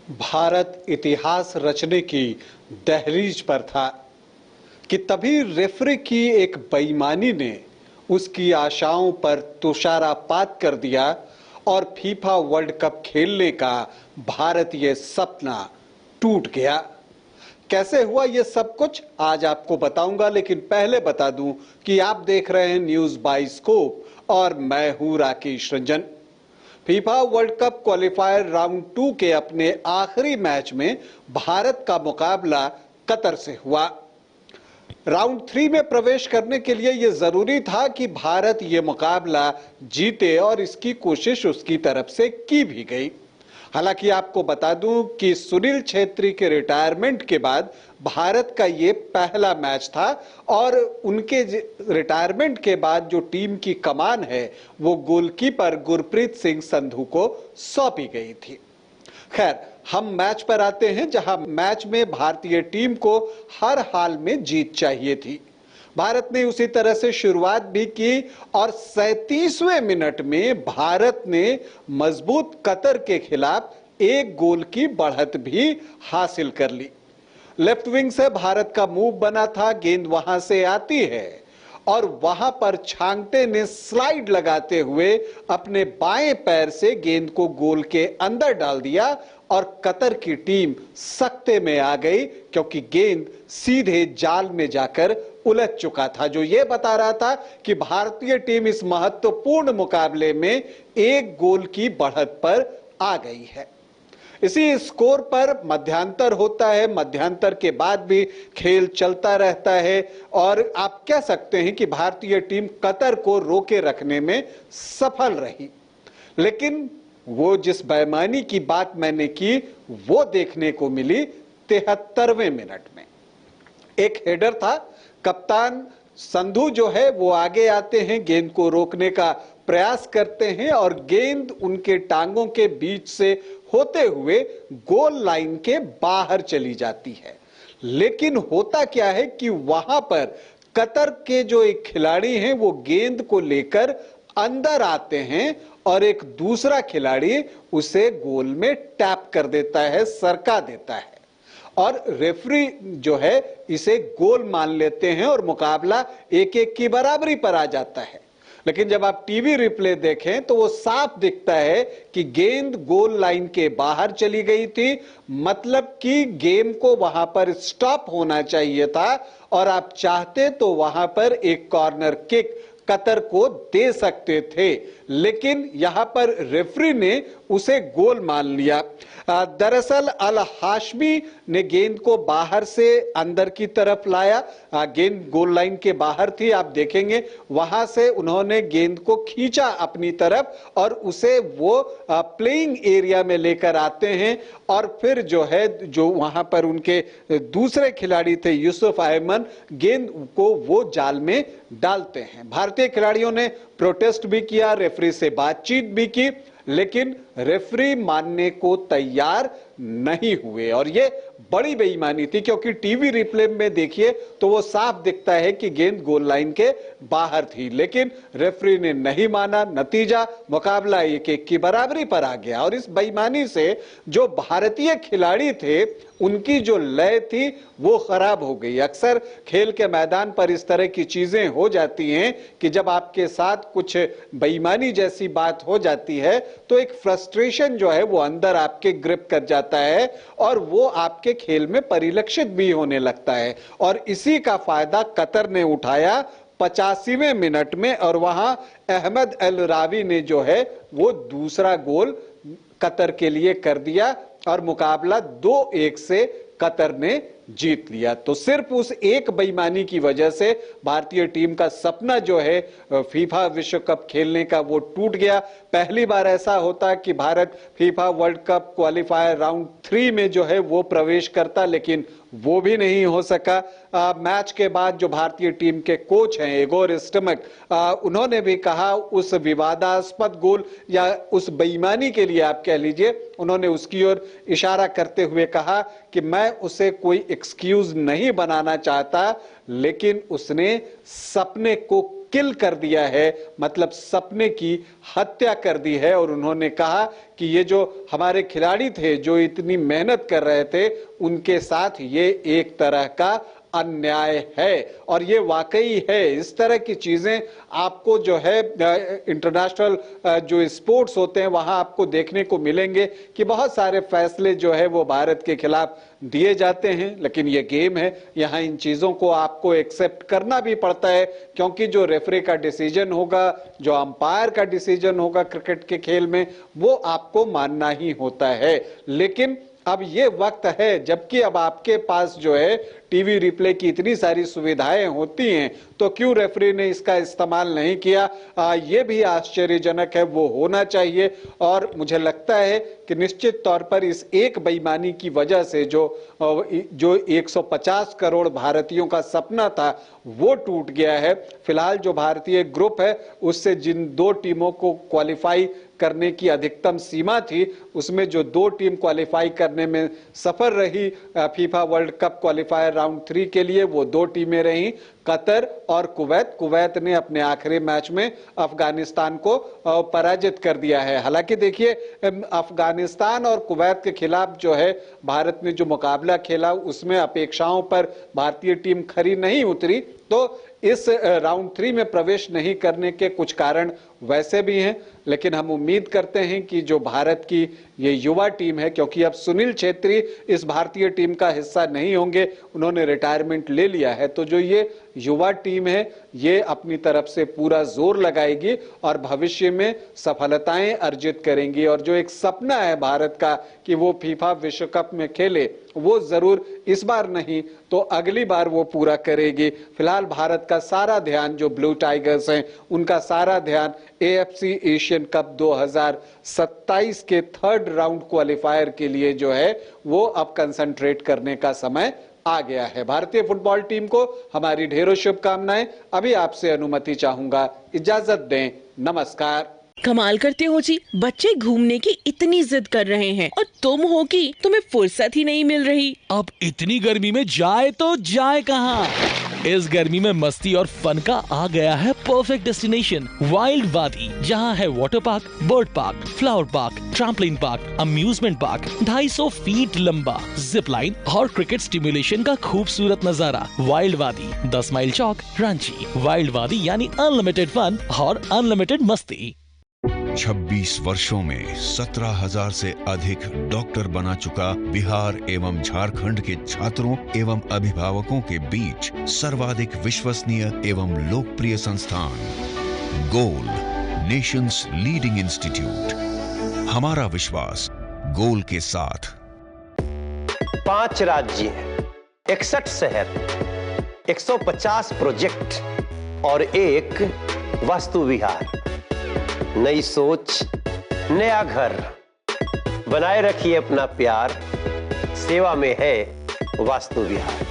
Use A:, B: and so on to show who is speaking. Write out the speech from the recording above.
A: भारत इतिहास रचने की दहलीज पर था कि तभी रेफरी की एक बेईमानी ने उसकी आशाओं पर तुषारपात कर दिया और फीफा वर्ल्ड कप खेलने का भारतीय सपना टूट गया। कैसे हुआ ये सब कुछ आज आपको बताऊंगा, लेकिन पहले बता दूं कि आप देख रहे हैं न्यूज बाय स्कोप और मैं हूं Rakesh Ranjan. FIFA world cup qualifier round 2 के अपने आखिरी मैच में भारत का मुकाबला कतर से हुआ। राउंड 3 में प्रवेश करने के लिए यह जरूरी था कि भारत यह मुकाबला जीते और इसकी कोशिश उसकी तरफ से की भी गई। हालांकि आपको बता दूं कि सुनील छेत्री के रिटायरमेंट के बाद भारत का ये पहला मैच था और उनके रिटायरमेंट के बाद जो टीम की कमान है वो गोलकीपर गुरप्रीत सिंह संधू को सौंपी गई थी। खैर, हम मैच पर आते हैं, जहां मैच में भारतीय टीम को हर हाल में जीत चाहिए थी। भारत ने उसी तरह से शुरुआत भी की और 37वें मिनट में भारत ने मजबूत कतर के खिलाफ एक गोल की बढ़त भी हासिल कर ली। लेफ्ट विंग से भारत का मूव बना था, गेंद वहां से आती है और वहां पर छांगटे ने स्लाइड लगाते हुए अपने बाएं पैर से गेंद को गोल के अंदर डाल दिया और कतर की टीम सकते में आ गई, क्योंकि गेंद सीधे जाल में जाकर उलझ चुका था, जो यह बता रहा था कि भारतीय टीम इस महत्वपूर्ण मुकाबले में एक गोल की बढ़त पर आ गई है। इसी स्कोर पर मध्यांतर होता है, मध्यांतर के बाद भी खेल चलता रहता है और आप कह सकते हैं कि भारतीय टीम कतर को रोके रखने में सफल रही। लेकिन वो जिस बेईमानी की बात मैंने की वो देखने को मिली 73वें मिनट में। एक हेडर था, कप्तान संधू जो है वो आगे आते हैं, गेंद को रोकने का प्रयास करते हैं और गेंद उनके टांगों के बीच से होते हुए गोल लाइन के बाहर चली जाती है। लेकिन होता क्या है कि वहां पर कतर के जो एक खिलाड़ी हैं वो गेंद को लेकर अंदर आते हैं और एक दूसरा खिलाड़ी उसे गोल में टैप कर देता है, सरका देता है और रेफरी जो है इसे गोल मान लेते हैं और मुकाबला 1-1 की बराबरी पर आ जाता है। लेकिन जब आप टीवी रिप्ले देखें तो वो साफ दिखता है कि गेंद गोल लाइन के बाहर चली गई थी, मतलब कि गेम को वहां पर स्टॉप होना चाहिए था और आप चाहते तो वहां पर एक कॉर्नर किक कतर को दे सकते थे, लेकिन यहां पर रेफरी ने उसे गोल मान लिया। दरअसल अल हाशमी ने गेंद को बाहर से अंदर की तरफ लाया, गेंद गोल लाइन के बाहर थी, आप देखेंगे वहां से उन्होंने गेंद को खींचा अपनी तरफ और उसे वो प्लेइंग एरिया में लेकर आते हैं और फिर जो है जो वहां पर उनके दूसरे खिलाड़ी थे यूसुफ अहमद, गेंद को वो जाल में डालते हैं। भारतीय खिलाड़ियों ने प्रोटेस्ट भी किया, रेफरी से बातचीत भी की, लेकिन रेफरी मानने को तैयार नहीं हुए और ये बड़ी बेईमानी थी, क्योंकि टीवी रिप्ले में देखिए तो वो साफ दिखता है कि गेंद गोल लाइन के बाहर थी, लेकिन रेफरी ने नहीं माना। नतीजा मुकाबला 1-1 की बराबरी पर आ गया और इस बेईमानी से जो भारतीय खिलाड़ी थे उनकी जो लय थी वो खराब हो गई। अक्सर खेल के मैदान पर इस तरह की चीजें हो जाती हैं कि जब आपके साथ कुछ बेईमानी जैसी बात हो जाती है तो एक फ्रस्ट्रेशन जो है वो अंदर आपके ग्रिप कर जाता है और वो आपके खेल में परिलक्षित भी होने लगता है और इसी का फायदा कतर ने उठाया 85वें मिनट में और वहां अहमद अल रावी ने जो है वो दूसरा गोल कतर के लिए कर दिया और मुकाबला 2-1 से कतर ने जीत लिया। तो सिर्फ उस एक बेईमानी की वजह से भारतीय टीम का सपना जो है फीफा विश्व कप खेलने का वो टूट गया। पहली बार ऐसा होता कि Bharat FIFA world cup qualifier round 3 में जो है वो प्रवेश करता, लेकिन वो भी नहीं हो सका। मैच के बाद जो भारतीय टीम के कोच हैं इगोर स्टिमैक, उन्होंने भी कहा उस विवादास्पद गोल या उस बेईमानी के लिए आप कह लीजिए, उन्होंने उसकी ओर इशारा करते हुए कहा कि मैं उसे कोई एक्सक्यूज नहीं बनाना चाहता, लेकिन उसने सपने को किल कर दिया है, मतलब सपने की हत्या कर दी है। और उन्होंने कहा कि ये जो हमारे खिलाड़ी थे जो इतनी मेहनत कर रहे थे, उनके साथ ये एक तरह का अन्याय है। और ये वाकई है। इस तरह की चीजें आपको जो है इंटरनेशनल जो स्पोर्ट्स होते हैं वहां आपको देखने को मिलेंगे कि बहुत सारे फैसले जो है वो भारत के खिलाफ दिए जाते हैं, लेकिन ये गेम है, यहां इन चीजों को आपको एक्सेप्ट करना भी पड़ता है, क्योंकि जो रेफरी का डिसीजन होगा, जो अंपायर का डिसीजन होगा क्रिकेट के खेल में, वो आपको मानना ही होता है। लेकिन अब ये वक्त है, जबकि अब आपके पास जो है टीवी रिप्ले की इतनी सारी सुविधाएं होती हैं, तो क्यों रेफरी ने इसका इस्तेमाल नहीं किया? ये भी आश्चर्यजनक है, वो होना चाहिए। और मुझे लगता है कि निश्चित तौर पर इस एक बेईमानी की वजह से जो 150 करोड़ भारतीयों का सपना था वो टूट गया है। फिलहाल जो भारतीय ग्रुप है उससे जिन 2 टीमों को क्वालिफाई करने की अधिकतम सीमा थी, उसमें जो 2 टीम क्वालिफाई करने में सफल रही FIFA world cup qualifier round 3 के लिए, वो 2 टीमें रहीं, कतर और कुवैत। कुवैत ने अपने आखिरी मैच में अफगानिस्तान को पराजित कर दिया है। हालांकि देखिए, अफगानिस्तान और कुवैत के खिलाफ जो है भारत ने जो मुकाबला खेला उसमें अपेक्षाओं पर भारतीय टीम खरी नहीं उतरी, तो इस राउंड 3 में प्रवेश नहीं करने के कुछ कारण वैसे भी हैं। लेकिन हम उम्मीद करते हैं कि जो भारत की ये युवा टीम है, क्योंकि अब सुनील छेत्री इस भारतीय टीम का हिस्सा नहीं होंगे, उन्होंने रिटायरमेंट ले लिया है, तो जो ये युवा टीम है ये अपनी तरफ से पूरा जोर लगाएगी और भविष्य में सफलताएं अर्जित करेंगी। और जो एक सपना है भारत का कि वो फीफा विश्व कप में खेले, वो जरूर इस बार नहीं तो अगली बार वो पूरा करेगी। फिलहाल भारत का सारा ध्यान, जो ब्लू टाइगर्स हैं उनका सारा ध्यान एएफसी एशियन कप 2027 के 3rd राउंड क्वालिफायर के लिए जो है वो अब कंसंट्रेट करने का समय आ गया है। भारतीय फुटबॉल टीम को हमारी ढेरों शुभकामनाएं। अभी आपसे अनुमति चाहूंगा, इजाजत दें, नमस्कार।
B: कमाल करते हो जी, बच्चे घूमने की इतनी जिद कर रहे हैं और तुम हो कि तुम्हें फुर्सत ही नहीं मिल रही।
C: अब इतनी गर्मी में जाए तो जाए कहाँ? इस गर्मी में मस्ती और फन का आ गया है परफेक्ट डेस्टिनेशन, वाइल्ड वादी, जहाँ है water park, bird park, flower park, trampoline park, amusement park, 250 feet लंबा, जिप लाइन और क्रिकेट स्टिमुलेशन का खूबसूरत नजारा। वाइल्ड वादी, 10 माइल चौक, रांची। वाइल्ड वादी यानी अनलिमिटेड फन और अनलिमिटेड मस्ती।
D: 26 वर्षों में 17,000 से अधिक डॉक्टर बना चुका बिहार एवं झारखंड के छात्रों एवं अभिभावकों के बीच सर्वाधिक विश्वसनीय एवं लोकप्रिय संस्थान गोल, नेशंस लीडिंग इंस्टीट्यूट। हमारा विश्वास गोल के साथ।
E: 5 राज्य, 61 शहर, 150 प्रोजेक्ट और एक वास्तु विहार। नई सोच, नया घर। बनाए रखिए अपना प्यार, सेवा में है वास्तु विहार।